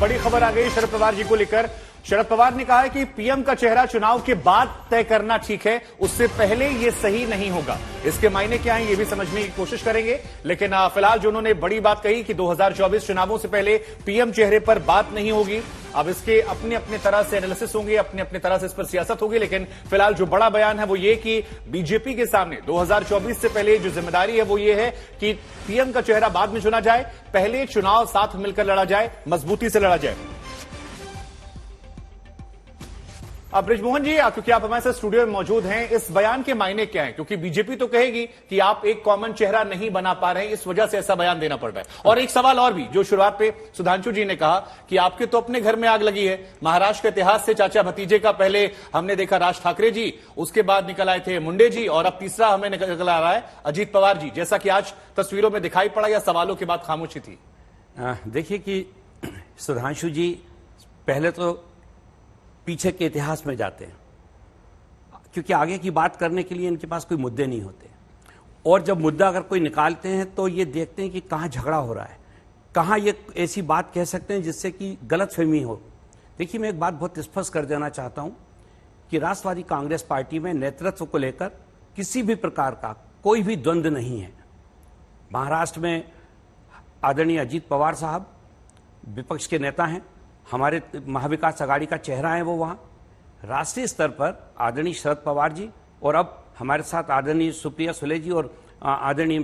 बड़ी खबर आ गई शरद पवार जी को लेकर। शरद पवार ने कहा है कि पीएम का चेहरा चुनाव के बाद तय करना ठीक है, उससे पहले ये सही नहीं होगा। इसके मायने क्या है ये भी समझने की कोशिश करेंगे, लेकिन फिलहाल जो उन्होंने बड़ी बात कही कि 2024 चुनावों से पहले पीएम चेहरे पर बात नहीं होगी। अब इसके अपने अपने तरह से एनालिसिस होंगे, अपने अपने तरह से इस पर सियासत होगी, लेकिन फिलहाल जो बड़ा बयान है वो ये कि बीजेपी के सामने 2024 से पहले जो जिम्मेदारी है वो ये है कि पीएम का चेहरा बाद में चुना जाए, पहले चुनाव साथ मिलकर लड़ा जाए, मजबूती से लड़ा जाए। अब ब्रिजमोहन जी, क्योंकि आप हमारे साथ स्टूडियो में मौजूद हैं, इस बयान के मायने क्या है? क्योंकि बीजेपी तो कहेगी कि आप एक कॉमन चेहरा नहीं बना पा रहे हैं, इस वजह से ऐसा बयान देना पड़ रहा है। और एक सवाल और भी जो शुरुआत पे सुधांशु जी ने कहा कि आपके तो अपने घर में आग लगी है। महाराष्ट्र के इतिहास से चाचा भतीजे का पहले हमने देखा राज ठाकरे जी, उसके बाद निकल आए थे मुंडे जी, और अब तीसरा हमें निकल आ रहा है अजीत पवार जी, जैसा कि आज तस्वीरों में दिखाई पड़ा या सवालों के बाद खामोशी थी। देखिए कि सुधांशु जी पहले तो पीछे के इतिहास में जाते हैं, क्योंकि आगे की बात करने के लिए इनके पास कोई मुद्दे नहीं होते, और जब मुद्दा अगर कोई निकालते हैं तो ये देखते हैं कि कहाँ झगड़ा हो रहा है, कहाँ ये ऐसी बात कह सकते हैं जिससे कि गलतफहमी हो। देखिए, मैं एक बात बहुत स्पष्ट कर देना चाहता हूं कि राष्ट्रवादी कांग्रेस पार्टी में नेतृत्व को लेकर किसी भी प्रकार का कोई भी द्वंद्व नहीं है। महाराष्ट्र में आदरणीय अजीत पवार साहब विपक्ष के नेता हैं, हमारे महाविकास आघाड़ी का चेहरा है वो वहां। राष्ट्रीय स्तर पर आदरणीय शरद पवार जी, और अब हमारे साथ आदरणीय सुप्रिया सुले जी और आदरणीय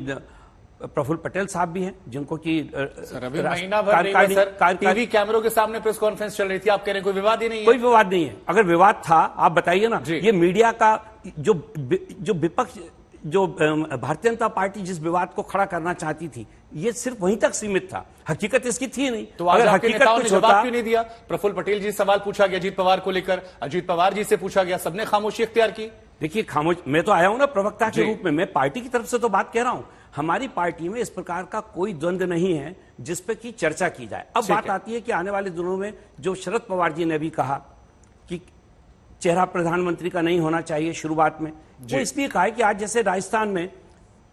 प्रफुल्ल पटेल साहब भी हैं, जिनको कि महीना भर टीवी कैमरों के सामने प्रेस कॉन्फ्रेंस चल रही थी, आप कह रहे हैं कोई विवाद ही नहीं है। कोई विवाद नहीं है। अगर विवाद था आप बताइए ना। ये मीडिया का जो विपक्ष, जो भारतीय जनता पार्टी जिस विवाद को खड़ा करना चाहती थी, ये सिर्फ वहीं तक सीमित था, हकीकत इसकी थी नहीं। तो अगर हकीकत ने जवाब क्यों नहीं दिया? प्रफुल्ल पटेल जी सवाल पूछा गया अजीत पवार को लेकर, अजीत पवार जी से पूछा गया, सबने खामोशी इख्तियार की। देखिए, खामोश मैं तो आया हूं ना प्रवक्ता के रूप में, मैं पार्टी की तरफ से तो बात कह रहा हूं। हमारी पार्टी में इस प्रकार का कोई द्वंद्व नहीं है जिस पे की चर्चा की जाए। अब बात आती है कि आने वाले दिनों में जो शरद पवार जी ने भी कहा कि चेहरा प्रधानमंत्री का नहीं होना चाहिए शुरुआत में, वो इसलिए कहा है कि आज जैसे राजस्थान में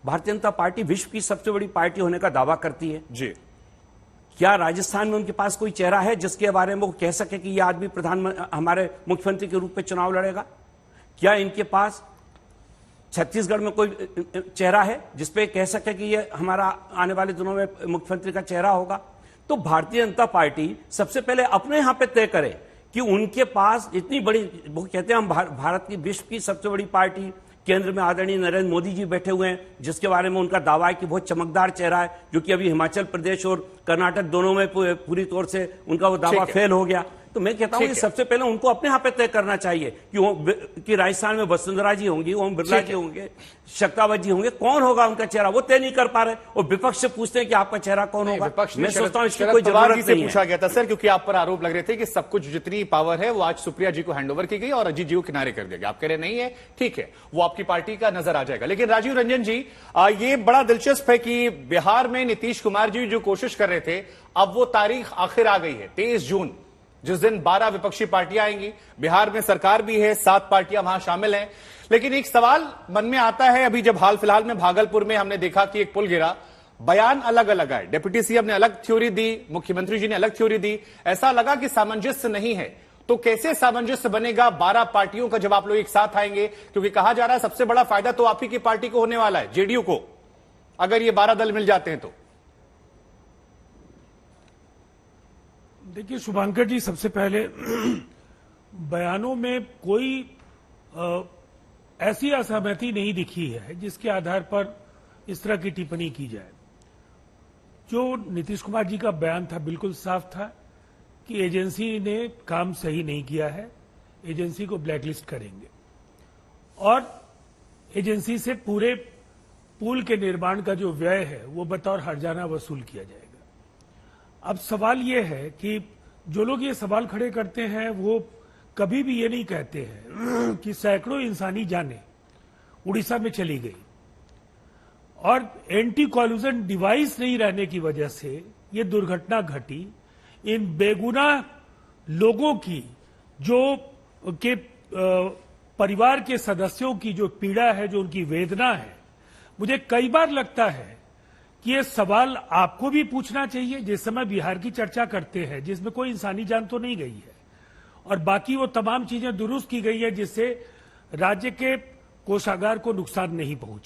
भारतीय जनता पार्टी विश्व की सबसे बड़ी पार्टी होने का दावा करती है जी, क्या राजस्थान में उनके पास कोई चेहरा है जिसके बारे में वो कह सके कि यह आदमी हमारे मुख्यमंत्री के रूप में चुनाव लड़ेगा? क्या इनके पास छत्तीसगढ़ में कोई चेहरा है जिसपे कह सके कि ये हमारा आने वाले दिनों में मुख्यमंत्री का चेहरा होगा? तो भारतीय जनता पार्टी सबसे पहले अपने यहां पे तय करे कि उनके पास इतनी बड़ी, वो कहते हैं हम भारत की विश्व की सबसे बड़ी पार्टी, केंद्र में आदरणीय नरेंद्र मोदी जी बैठे हुए हैं, जिसके बारे में उनका दावा है कि बहुत चमकदार चेहरा है, जो कि अभी हिमाचल प्रदेश और कर्नाटक दोनों में पूरी तौर से उनका वो दावा फेल हो गया। तो मैं कहता हूं कि सबसे पहले उनको अपने यहाँ पे तय करना चाहिए कि राजस्थान में वसुंधरा जी होंगी, ओम बिरला जी होंगे, शक्तावत जी होंगे, कौन होगा उनका चेहरा, वो तय नहीं कर पा रहे, और विपक्ष से पूछते हैं कि आपका चेहरा कौन होगा। मैं सोचता हूं इसकी कोई जरूरत नहीं है। पूछा गया था सर, क्योंकि आप पर आरोप लग रहे थे कि सब कुछ जितनी पावर है वो आज सुप्रिया जी को हैंडओवर की गई और अजीत जी को किनारे कर दिया गया। आप कह रहे नहीं है, ठीक है, वो आपकी पार्टी का नजर आ जाएगा। लेकिन राजीव रंजन जी, ये बड़ा दिलचस्प है कि बिहार में नीतीश कुमार जी जो कोशिश कर रहे थे, अब वो तारीख आखिर आ गई है 23 जून, जिस दिन 12 विपक्षी पार्टियां आएंगी। बिहार में सरकार भी है, 7 पार्टियां वहां शामिल हैं। लेकिन एक सवाल मन में आता है, अभी जब हाल फिलहाल में भागलपुर में हमने देखा कि एक पुल गिरा, बयान अलग अलग आए, डिप्टी सीएम ने अलग थ्योरी दी, मुख्यमंत्री जी ने अलग थ्योरी दी, ऐसा लगा कि सामंजस्य नहीं है। तो कैसे सामंजस्य बनेगा 12 पार्टियों का जब आप लोग एक साथ आएंगे? क्योंकि कहा जा रहा है सबसे बड़ा फायदा तो आप ही की पार्टी को होने वाला है, जेडीयू को, अगर ये 12 दल मिल जाते हैं तो। देखिए शुभांकर जी, सबसे पहले बयानों में कोई ऐसी असहमति नहीं दिखी है जिसके आधार पर इस तरह की टिप्पणी की जाए। जो नीतीश कुमार जी का बयान था बिल्कुल साफ था कि एजेंसी ने काम सही नहीं किया है, एजेंसी को ब्लैकलिस्ट करेंगे और एजेंसी से पूरे पुल के निर्माण का जो व्यय है वो बतौर हर्जाना वसूल किया जाएगा। अब सवाल ये है कि जो लोग ये सवाल खड़े करते हैं वो कभी भी ये नहीं कहते हैं कि सैकड़ों इंसानी जानें उड़ीसा में चली गई और एंटी कॉल्यूजन डिवाइस नहीं रहने की वजह से ये दुर्घटना घटी। इन बेगुनाह लोगों की जो के परिवार के सदस्यों की जो पीड़ा है, जो उनकी वेदना है, मुझे कई बार लगता है कि ये सवाल आपको भी पूछना चाहिए जिस समय बिहार की चर्चा करते हैं, जिसमें कोई इंसानी जान तो नहीं गई है और बाकी वो तमाम चीजें दुरुस्त की गई है जिससे राज्य के कोषागार को नुकसान नहीं पहुंचे।